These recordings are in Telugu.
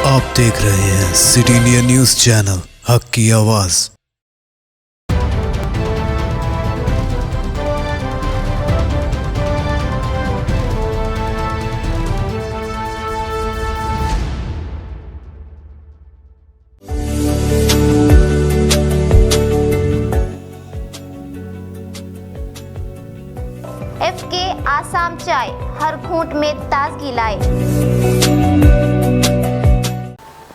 आप देख रहे हैं सिटी इंडिया न्यूज चैनल, हक की आवाज। FK आसाम चाय हर घूंट में ताजगी लाए।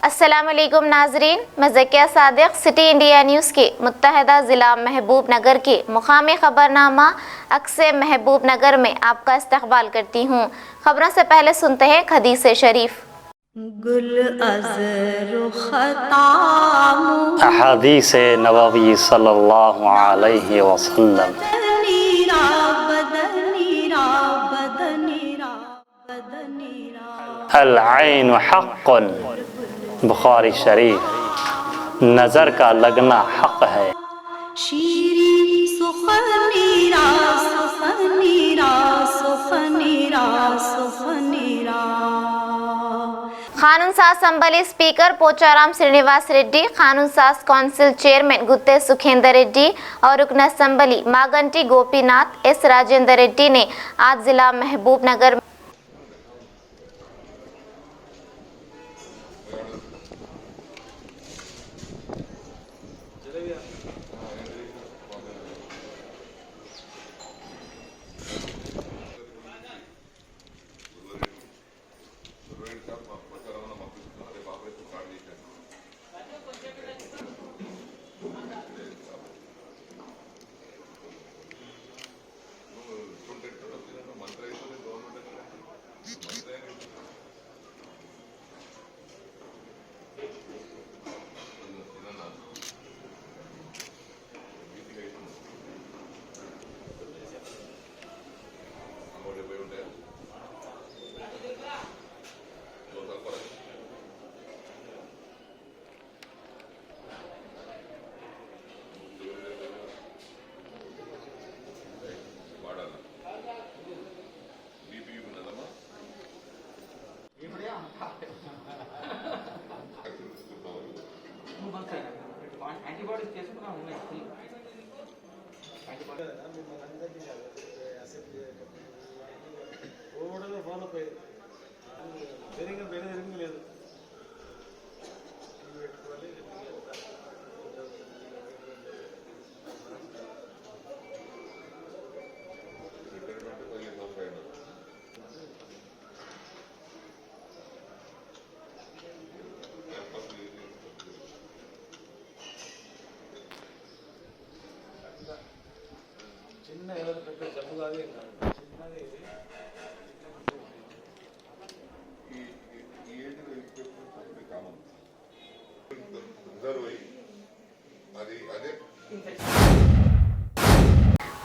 अस्सलाम वालेकुम नाजरीन, मैं Zakia Sadiq city India news के मुत्तहदा ज़िला महबूब नगर के मुकामी ख़बरनामा अक्से महबूब नगर में आपका इस्तकबाल करती हूँ। खबरों से पहले सुनते हैं हदीस शरीफ। अहादीस नबवी सल्लल्लाहु अलैहि वसल्लम। अल ऐन हक़्क़ुन, बुखारी शरीफ। नज़र का लगना हक है। कानून साज असम्बली स्पीकर पोचाराम श्रीनिवास रेड्डी, कानून साज कौंसिल चेयरमैन गुत्ते सुखेंदर रेड्डी और रुकन असम्बली मागंटी गोपीनाथ एस राजेंद्र रेड्डी ने आज जिला महबूब नगर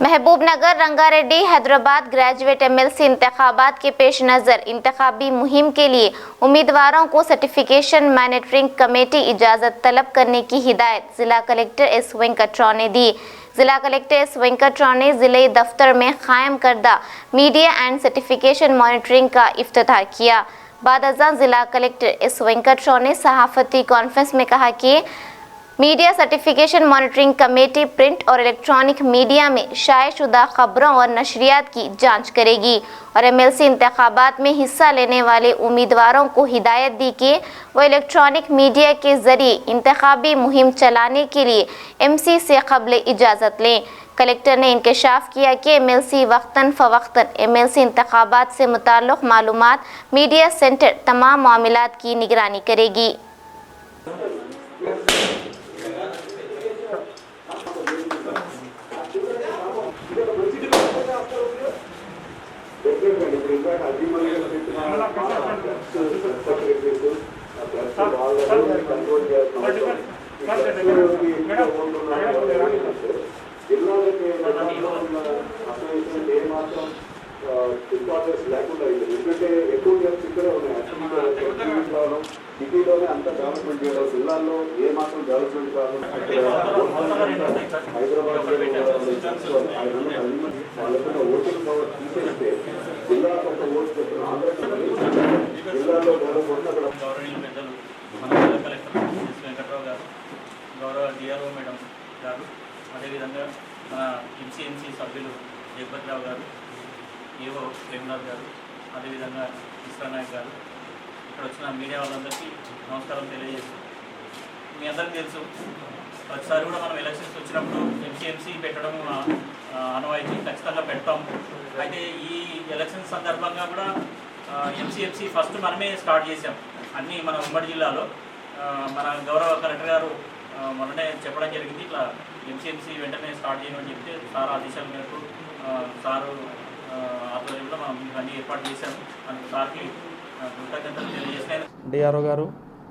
महबूब नगर रंगारेड्डी हैदराबाद ग्रेजुएट MLC इंतखाबात के पेश नज़र इंतखाबी मुहिम के लिए उम्मीदवारों को सर्टिफिकेशन मॉनिटरिंग कमेटी इजाज़त तलब करने की हिदायत जिला कलेक्टर S वेंकटराव ने दी। जिला कलेक्टर S वेंकटराव ने जिले दफ्तर में कायम करदा मीडिया एंड सर्टिफिकेशन मॉनिटरिंग का इफ्तिताह किया। बाद अज़ां जिला कलेक्टर S वेंकटराव ने सहाफ़ती कॉन्फ्रेंस में कहा कि media certification monitoring committee print और इलेक्ट्रॉनिक मीडिया में शायशुदा खबरों और नशरियात की जांच करेगी और MLC इंतखाबात में हिस्सा लेने वाले उम्मीदवारों को हिदायत दी कि वह इलेक्ट्रॉनिक मीडिया के ज़रिए इंतखाबी मुहिम चलाने के लिए MC से क़ब्ल इजाज़त लें। कलेक्टर ने इंकशाफ किया कि MLC वक्तन फ़वक्तन MLC इंतखाबात से मुताल्लिक़ मालूमात मीडिया सेंटर तमाम मामलात की निगरानी करेगी। ఇంపార్టెన్స్ లేకుండా ఎందుకంటే ఎక్కువ గ్యాప్స్ ఇక్కడే ఉన్నాయి. సిటీలోనే అంత డెవలప్మెంట్ చేయడం, జిల్లాల్లో ఏ మాత్రం డెవలప్మెంట్ కాదు. హైదరాబాద్ వాళ్ళకున్న ఓటింగ్ పవర్ తీసేస్తే జిల్లాకు ఒక ఓటు చెప్పిన ఆంధ్రప్రదేశ్ జిల్లాలో జరగకుండా అక్కడ గౌరవనీయులు పెద్దలు మన జిల్లా కలెక్టర్ ఎస్ వెంకట్రావు గారు, గౌరవ డిఆర్ఓ మేడం గారు, అదేవిధంగా మన ఎంసీఎంసీ సభ్యులు జగపతిరావు గారు, ఏవో ప్రేమనాథ్ గారు, అదేవిధంగా ఇస్రానాయక్ గారు, ఇక్కడ వచ్చిన మీడియా వాళ్ళందరికీ నమస్కారం తెలియజేస్తాం. మీ అందరికీ తెలుసు, ప్రతిసారి కూడా మనం ఎలక్షన్స్ వచ్చినప్పుడు ఎంసీఎంసీ పెట్టడం ఆనవాయితీ ఖచ్చితంగా పెడతాం. అయితే ఈ ఎలక్షన్ సందర్భంగా కూడా ఎంసీఎంసీ ఫస్ట్ మనమే స్టార్ట్ చేసాం అన్నీ మన ఉమ్మడి జిల్లాలో. మన గౌరవ కలెక్టర్ గారు మొన్ననే చెప్పడం జరిగింది, ఇట్లా ఎంసీఎంసీ వెంటనే స్టార్ట్ చేయమని చెప్తే సార్ ఆదేశాల మేరకు సారు ఆధ్వర్యంలో మనం ఇవన్నీ ఏర్పాటు చేశాము. అందుకు సార్కి కృతజ్ఞతలు తెలియజేసినాయి. డిఆర్ఓ గారు,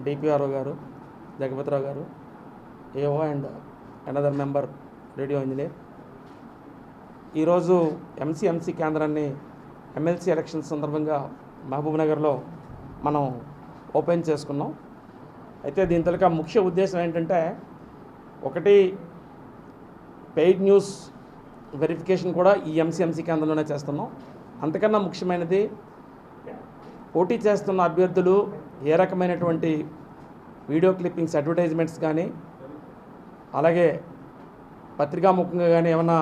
డిపిఆర్ఓ గారు, జగపతిరావు గారు, AO and another member radio engineer. ఈరోజు ఎంసీఎంసీ కేంద్రాన్ని ఎమ్మెల్సీ ఎలక్షన్ సందర్భంగా మహబూబ్నగర్లో మనం ఓపెన్ చేసుకున్నాం. అయితే దీని తలక ముఖ్య ఉద్దేశం ఏంటంటే, ఒకటి పెయిడ్ న్యూస్ వెరిఫికేషన్ కూడా ఈ ఎంసీఎంసీ కేంద్రంలోనే చేస్తున్నాం. అంతకన్నా ముఖ్యమైనది, పోటీ చేస్తున్న అభ్యర్థులు ఏ రకమైనటువంటి వీడియో క్లిప్పింగ్స్, అడ్వర్టైజ్మెంట్స్ కానీ, అలాగే పత్రికాముఖంగా కానీ ఏమైనా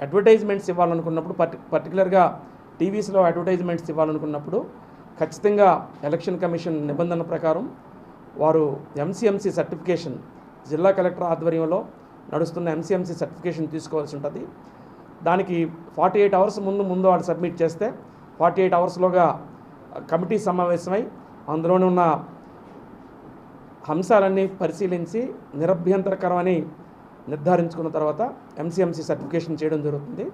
అడ్వర్టైజ్మెంట్స్ ఇవ్వాలనుకున్నప్పుడు, పర్టికులర్గా టీవీస్లో అడ్వర్టైజ్మెంట్స్ ఇవ్వాలనుకున్నప్పుడు ఖచ్చితంగా ఎలక్షన్ కమిషన్ నిబంధనల ప్రకారం వారు ఎంసీఎంసీ సర్టిఫికేషన్, జిల్లా కలెక్టర్ ఆధ్వర్యంలో నడుస్తున్న ఎంసీఎంసీ సర్టిఫికేషన్ తీసుకోవాల్సి ఉంటుంది. దానికి 48 అవర్స్ ముందు వాళ్ళు సబ్మిట్ చేస్తే 48 అవర్స్లోగా కమిటీ సమావేశమై అందులోనే ఉన్న అంశాలన్నీ పరిశీలించి నిరభ్యంతరకరమని నిర్ధారించుకున్న తర్వాత ఎంసీఎంసీ సర్టిఫికేషన్ చేయడం జరుగుతుంది.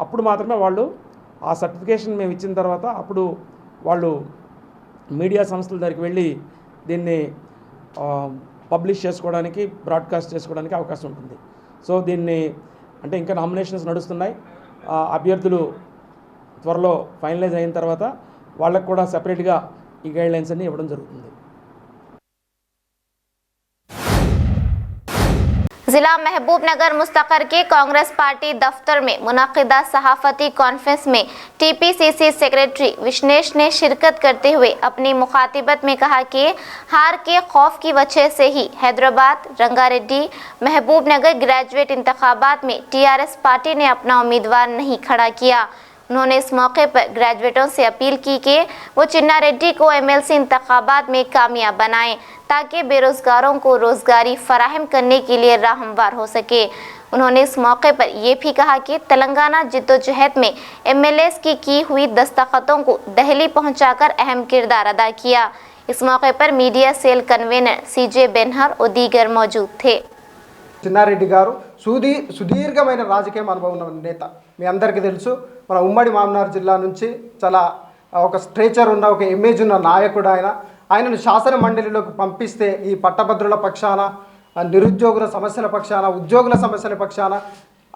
అప్పుడు మాత్రమే వాళ్ళు ఆ సర్టిఫికేషన్ మేము ఇచ్చిన తర్వాత అప్పుడు వాళ్ళు మీడియా సంస్థల దగ్గరికి వెళ్ళి దీన్ని పబ్లిష్ చేసుకోవడానికి, బ్రాడ్కాస్ట్ చేసుకోవడానికి అవకాశం ఉంటుంది. సో దీన్ని అంటే ఇంకా నామినేషన్స్ నడుస్తున్నాయి. అభ్యర్థులు త్వరలో ఫైనలైజ్ అయిన తర్వాత వాళ్ళకు కూడా సెపరేట్గా ఈ గైడ్లైన్స్ అన్ని ఇవ్వడం జరుగుతుంది. जिला महबूबनगर मुस्तकर के कांग्रेस पार्टी दफ्तर में मुनाकिदा सहाफती कॉन्फ्रेंस में टीपीसीसी सेक्रेटरी विश्नेश ने शिरकत करते हुए अपनी मुखातिबत में कहा कि हार के खौफ की वजह से ही हैदराबाद, रंगारेड्डी, महबूबनगर ग्रेजुएट इंतखाबात में टीआरएस पार्टी ने अपना उम्मीदवार नहीं खड़ा किया। उन्होंने इस मौके पर ग्रेजुएटों से अपील की कि वो चिन्नारेड्डी को एमएलसी इंतखाबात में कामयाब बनाएं ताकि बेरोजगारों को रोजगारी फराहम करने के लिए राह हमवार हो सके। उन्होंने इस मौके पर ये भी कहा कि तेलंगाना जिद्दोजहद में एमएलएस की हुई दस्तखतों को दिल्ली पहुंचाकर अहम किरदार अदा किया। इस मौके पर मीडिया सेल कन्वीनर सीजे बेनहर और दीगर मौजूद थे। చిన్నారెడ్డి గారు సుదీర్ఘమైన రాజకీయ అనుభవం ఉన్న నేత. మీ అందరికీ తెలుసు, మన ఉమ్మడి మామనార్ జిల్లా నుంచి చాలా ఒక స్ట్రేచర్ ఉన్న, ఒక ఇమేజ్ ఉన్న నాయకుడు ఆయన. ఆయనను శాసన మండలిలోకి పంపిస్తే ఈ పట్టభద్రుల పక్షాన, నిరుద్యోగుల సమస్యల పక్షాన, ఉద్యోగుల సమస్యల పక్షాన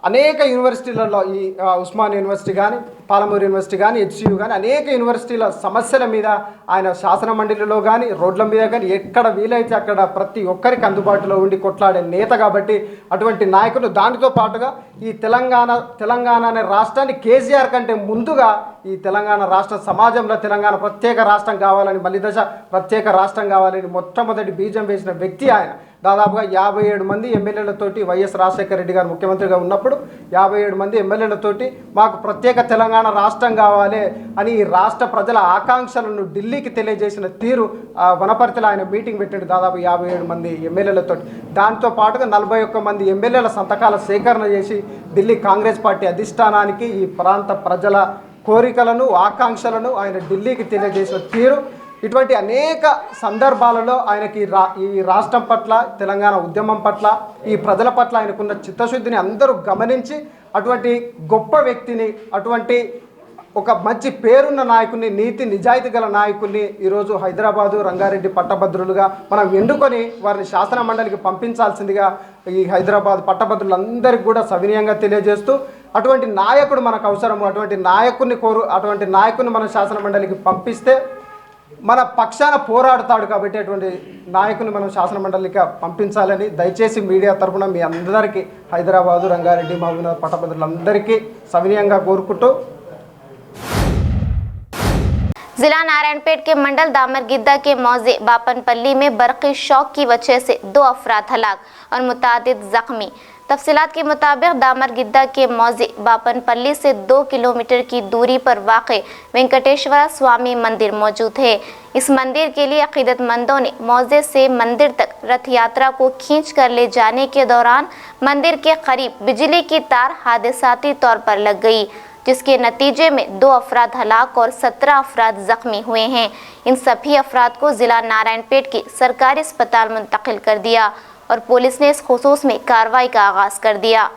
అనేక యూనివర్సిటీలలో, ఈ ఉస్మాన్ యూనివర్సిటీ కానీ, పాలమూరు యూనివర్సిటీ కానీ, హెచ్సియు కానీ అనేక యూనివర్సిటీల సమస్యల మీద ఆయన శాసన మండలిలో కానీ, రోడ్ల మీద కానీ ఎక్కడ వీలైతే అక్కడ ప్రతి ఒక్కరికి అందుబాటులో ఉండి కొట్లాడే నేత. కాబట్టి అటువంటి నాయకులు, దానితో పాటుగా ఈ తెలంగాణ అనే రాష్ట్రాన్ని కేసీఆర్ కంటే ముందుగా ఈ తెలంగాణ రాష్ట్ర సమాజంలో తెలంగాణ ప్రత్యేక రాష్ట్రం కావాలని, మలిదశ ప్రత్యేక రాష్ట్రం కావాలని మొట్టమొదటి బీజం వేసిన వ్యక్తి ఆయన. దాదాపుగా 57 మంది ఎమ్మెల్యేలతోటి వైఎస్ రాజశేఖర రెడ్డి గారు ముఖ్యమంత్రిగా ఉన్నప్పుడు 57 మంది ఎమ్మెల్యేలతోటి మాకు ప్రత్యేక తెలంగాణ రాష్ట్రం కావాలి అని ఈ రాష్ట్ర ప్రజల ఆకాంక్షలను ఢిల్లీకి తెలియజేసిన తీరు. వనపర్తిలో ఆయన మీటింగ్ పెట్టాడు దాదాపు 57 మంది ఎమ్మెల్యేలతోటి. దాంతో పాటుగా 41 మంది ఎమ్మెల్యేల సంతకాల సేకరణ చేసి ఢిల్లీ కాంగ్రెస్ పార్టీ అధిష్టానానికి ఈ ప్రాంత ప్రజల కోరికలను, ఆకాంక్షలను ఆయన ఢిల్లీకి తెలియజేసిన తీరు. ఇటువంటి అనేక సందర్భాలలో ఆయనకి ఈ రాష్ట్రం పట్ల, తెలంగాణ ఉద్యమం పట్ల, ఈ ప్రజల పట్ల ఆయనకున్న చిత్తశుద్ధిని అందరూ గమనించి అటువంటి గొప్ప వ్యక్తిని, అటువంటి ఒక మంచి పేరున్న నాయకుడిని, నీతి నిజాయితీ గల నాయకుడిని ఈరోజు హైదరాబాదు, రంగారెడ్డి పట్టభద్రులుగా మనం ఎన్నుకొని వారిని శాసన మండలికి పంపించాల్సిందిగా ఈ హైదరాబాద్ పట్టభద్రులందరికీ కూడా సవినయంగా తెలియజేస్తూ, అటువంటి నాయకుడు మనకు అవసరము. అటువంటి నాయకుడిని మనం శాసన మండలికి పంపిస్తే మన పక్షాన పోరాడుతాడు. కాబట్టి అటువంటి నాయకుని మనం శాసన మండలికి పంపించాలని దయచేసి మీడియా తరఫున మీ అందరికీ, హైదరాబాదు, రంగారెడ్డి, మహబూబ్నగర్ పట్టభద్రులందరికీ సవినయంగా కోరుకుంటూ जिला नारायणपेट के मंडल दामरगिद्दा के मौजे बापनपल्ली में बरक़ी शॉक की वजह से 2 अफराद हलाक और मुतादिद जख्मी। तफसीलात के मुताबिक दामरगिद्दा के मौजे बापनपल्ली से 2 किलोमीटर की दूरी पर वाक़े वेंकटेश्वर स्वामी मंदिर मौजूद है। इस मंदिर के लिए अक़ीदतमंदों ने मौजे से मंदिर तक रथ यात्रा को खींच कर ले जाने के दौरान मंदिर के करीब बिजली की तार हादसाती तौर पर लग गई, जिसके नतीजे में 2 अफराद हलाक और 17 अफराद जख्मी हुए हैं। इन सभी अफराद को जिला नारायणपेट के सरकारी अस्पताल मुंतकिल कर दिया और पुलिस ने इस खुसूस में कार्रवाई का आगाज कर दिया।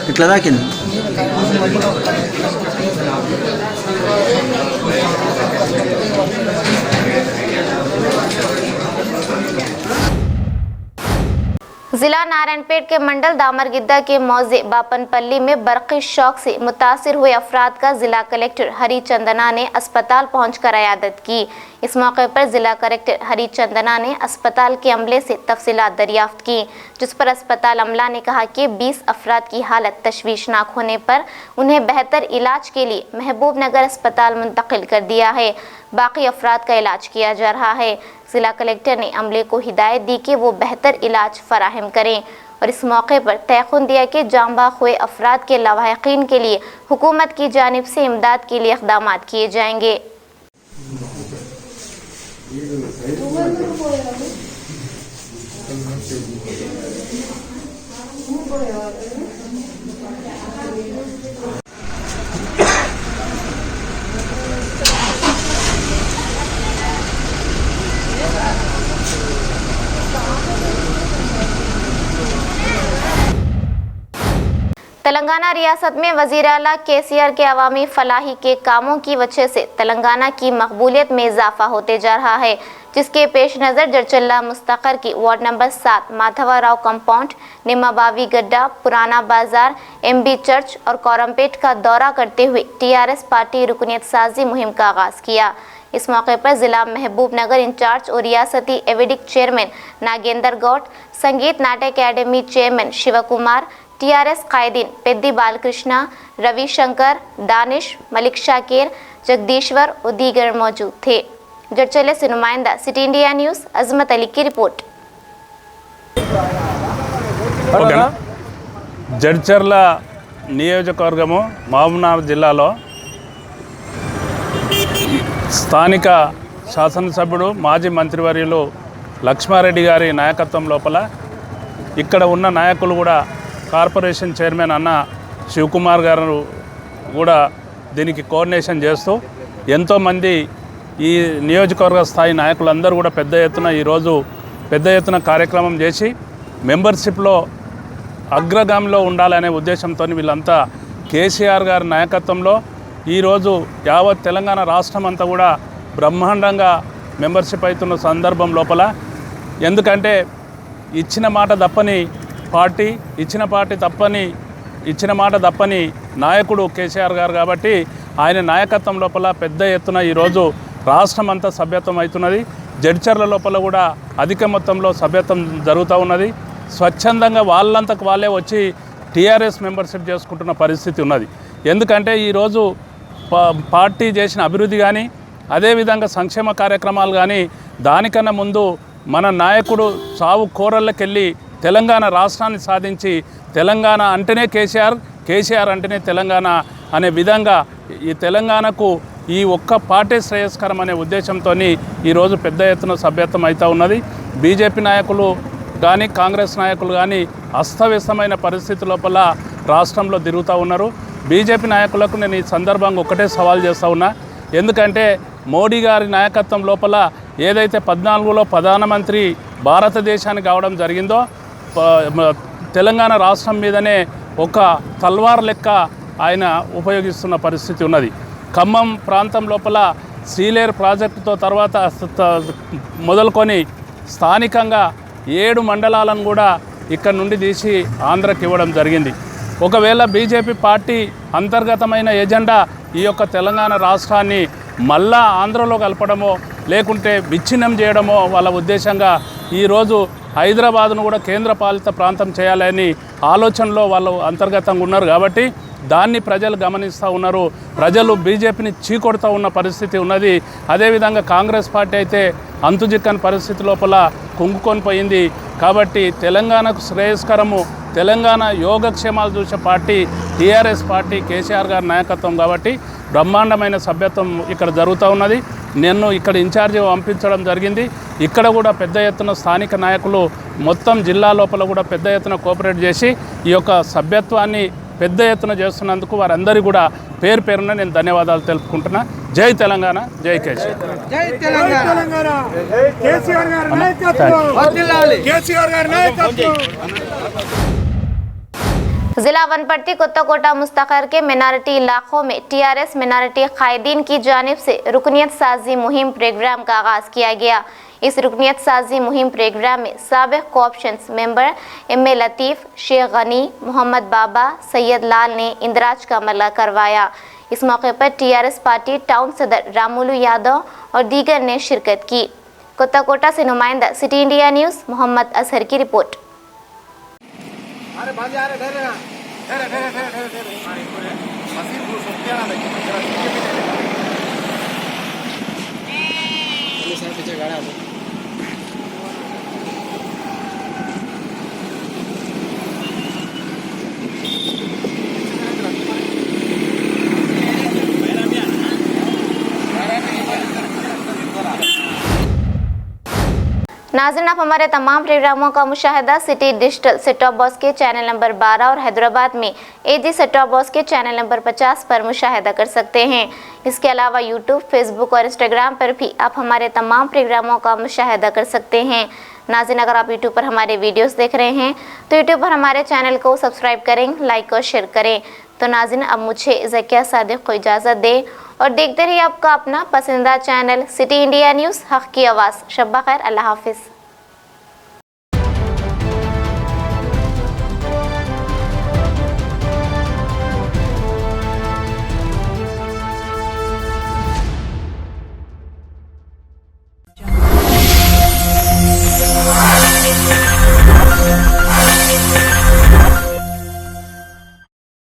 ఇట్లా దాకింది. जिला नारायणपेट के मंडल दामरगिद्दा के मौजे बापनपल्ली में बरक़ी शॉक से मुतासिर हुए अफराद का जिला कलेक्टर हरिचंदना ने अस्पताल पहुंचकर इयादत की। इस मौके पर जिला कलेक्टर हरिचंदना ने अस्पताल के अमले से तफसीलात दरियाफ्त की, जिस पर अस्पताल अमला ने कहा कि 20 अफराद की हालत तशवीशनाक होने पर उन्हें बेहतर इलाज के लिए महबूब नगर अस्पताल मुंतकिल कर दिया है। बाकी अफराद का इलाज किया जा रहा है। जिला कलेक्टर ने अमले को हिदायत दी कि वो बेहतर इलाज फराहम करें और इस मौके पर तयख़ुन दिया कि जांबाग हुए अफराद के लवाहिकीन के लिए हुकूमत की जानिब से इमदाद के लिए इक़दाम किए जाएंगे। तेलंगाना रियासत में वज़ीर आला केसीआर के अवामी फलाही के कामों की वजह से तेलंगाना की मकबूलियत में इजाफा होते जा रहा है, जिसके पेश नज़र जड़चल्ला मुस्तक़र की वार्ड नंबर 7 माधवराव कंपाउंड, निम्माबावी गड्ढा, पुराना बाजार, MB चर्च और कोरमपेट का दौरा करते हुए TRS पार्टी रुकनियत साजी मुहिम का आगाज़ किया। इस मौके पर जिला महबूब नगर इंचार्ज और रियासती एवेडिक चेयरमैन नागेंद्र गौड़, संगीत नाट्य academy chairman Shiv Kumar, TRS कायदीन पेद्दी बालकृष्णा, रविशंकर, दानिश, मलिक शाकिर, जगदीश्वर और दीगर मौजूद थे। जड़चल्ले से नुमाइंदा city India news Azmat Ali की रिपोर्ट। జడ్చర్ల నియోజకవర్గము మహబూబ్నగర్ జిల్లాలో స్థానిక శాసనసభ్యుడు మాజీ మంత్రివర్యులు లక్ష్మారెడ్డి గారి నాయకత్వం లోపల ఇక్కడ ఉన్న నాయకులు కూడా కార్పొరేషన్ చైర్మన్ అన్న శివకుమార్ గారు కూడా దీనికి కోఆర్డినేషన్ చేస్తూ ఎంతోమంది ఈ నియోజకవర్గ స్థాయి నాయకులందరూ కూడా ఈరోజు పెద్ద ఎత్తున కార్యక్రమం చేసి మెంబర్షిప్లో అగ్రగామిలో ఉండాలనే ఉద్దేశంతో వీళ్ళంతా కేసీఆర్ గారి నాయకత్వంలో ఈరోజు యావత్ తెలంగాణ రాష్ట్రం అంతా కూడా బ్రహ్మాండంగా మెంబర్షిప్ అవుతున్న సందర్భం లోపల, ఎందుకంటే ఇచ్చిన మాట తప్పని పార్టీ, ఇచ్చిన మాట తప్పని నాయకుడు కేసీఆర్ గారు కాబట్టి ఆయన నాయకత్వం లోపల పెద్ద ఎత్తున ఈరోజు రాష్ట్రం అంతా సభ్యత్వం అవుతున్నది. జడ్చర్ల లోపల కూడా అధిక మొత్తంలో సభ్యత్వం జరుగుతూ ఉన్నది. స్వచ్ఛందంగా వాళ్ళంతకు వాళ్ళే వచ్చి TRS మెంబర్షిప్ చేసుకుంటున్న పరిస్థితి ఉన్నది. ఎందుకంటే ఈరోజు పార్టీ చేసిన అభివృద్ధి కానీ అదేవిధంగా సంక్షేమ కార్యక్రమాలు కానీ దానికన్నా ముందు మన నాయకుడు సావు కోరళ్ళకెళ్ళి తెలంగాణ రాష్ట్రాన్ని సాధించి తెలంగాణ అంటేనే కేసీఆర్, కేసీఆర్ అంటేనే తెలంగాణ అనే విధంగా ఈ తెలంగాణకు ఈ ఒక్క పార్టీ శ్రేయస్కరం అనే ఉద్దేశంతో ఈరోజు పెద్ద ఎత్తున సభ్యత్వం అవుతూ ఉన్నది. బీజేపీ నాయకులు కానీ కాంగ్రెస్ నాయకులు కానీ అస్తవ్యస్తమైన పరిస్థితి లోపల రాష్ట్రంలో తిరుగుతూ ఉన్నారు. బీజేపీ నాయకులకు నేను ఈ సందర్భంగా ఒకటే సవాల్ చేస్తూ ఉన్నా. ఎందుకంటే మోడీ గారి నాయకత్వం లోపల ఏదైతే 14లో ప్రధానమంత్రి భారతదేశానికి కావడం జరిగిందో తెలంగాణ రాష్ట్రం మీదనే ఒక తల్వార్ లెక్క ఆయన ఉపయోగిస్తున్న పరిస్థితి ఉన్నది. ఖమ్మం ప్రాంతం లోపల సీలేరు ప్రాజెక్టుతో తర్వాత మొదలుకొని స్థానికంగా 7 మండలాలను కూడా ఇక్కడ నుండి తీసి ఆంధ్రకి ఇవ్వడం జరిగింది. ఒకవేళ బీజేపీ పార్టీ అంతర్గతమైన ఎజెండా ఈ యొక్క తెలంగాణ రాష్ట్రాన్ని మళ్ళా ఆంధ్రలో కలపడమో లేకుంటే విచ్ఛిన్నం చేయడమో వాళ్ళ ఉద్దేశంగా ఈరోజు హైదరాబాద్ను కూడా కేంద్రపాలిత ప్రాంతం చేయాలని ఆలోచనలో వాళ్ళు అంతర్గతంగా ఉన్నారు. కాబట్టి దాన్ని ప్రజలు గమనిస్తూ ఉన్నారు. ప్రజలు బీజేపీని చీకొడుతూ ఉన్న పరిస్థితి ఉన్నది. అదేవిధంగా కాంగ్రెస్ పార్టీ అయితే అంతుజిక్కని పరిస్థితి లోపల కుంగుకొని పోయింది. కాబట్టి తెలంగాణకు శ్రేయస్కరము, తెలంగాణ యోగక్షేమాలు చూసే పార్టీ టీఆర్ఎస్ పార్టీ, కేసీఆర్ గారి నాయకత్వం. కాబట్టి బ్రహ్మాండమైన సభ్యత్వం ఇక్కడ జరుగుతూ ఉన్నది. నేను ఇక్కడ ఇన్ఛార్జి పంపించడం జరిగింది. ఇక్కడ కూడా పెద్ద ఎత్తున స్థానిక నాయకులు మొత్తం జిల్లా లోపల కూడా పెద్ద ఎత్తున కోఆపరేట్ చేసి ఈ యొక్క సభ్యత్వాన్ని పెద్ద ఎత్తున చేస్తున్నందుకు వారందరికీ కూడా పేరు పేరున నేను ధన్యవాదాలు తెలుపుకుంటున్నా. జై తెలంగాణ, జై కేసీఆర్. జై తెలంగాణ. కేసీఆర్ గారి నాయకత్వం. जिला वनपट्टी कोत्ताकोटा मुस्तखर के मिनारिटी इलाकों में टीआरएस मिनारिटी कायदीन की जानिब से रुकनियत साजी मुहिम प्रोग्राम का आगाज किया गया। इस रुकनियत साजी मुहिम प्रोग्राम में साबिक कोऑप्शंस मेंबर एम.ए. लतीफ़, शेख गनी, मोहम्मद बाबा, सैयद लाल ने इंदराज का अमला करवाया। इस मौके पर टीआरएस पार्टी टाउन सदर रामुलू यादव और दीगर ने शिरकत की। कोत्ताकोटा से नुमाइंदा city India news Mohammed Azhar की रिपोर्ट। नाज़रीन, आप हमारे तमाम प्रोग्रामों का मुशाहिदा city digital set top box के चैनल नंबर 12 और हैदराबाद में एजी सेट टॉप बॉक्स के चैनल नंबर 50 पर मुशाहिदा कर सकते हैं। इसके अलावा यूट्यूब, फेसबुक और इंस्टाग्राम पर भी आप हमारे तमाम प्रोग्रामों का मुशाहिदा कर सकते हैं। नाज़रीन, अगर आप यूट्यूब पर हमारे वीडियोस देख रहे हैं तो यूट्यूब पर हमारे चैनल को सब्सक्राइब करें, लाइक और शेयर करें। तो नाज़रीन, अब मुझे ज़किया सादिक को इजाज़त दें और देखते रहिए आपका अपना पसंदीदा चैनल सिटी इंडिया न्यूज़, हक़ की आवाज़। शब्बा खैर, अल्लाह हाफिज़।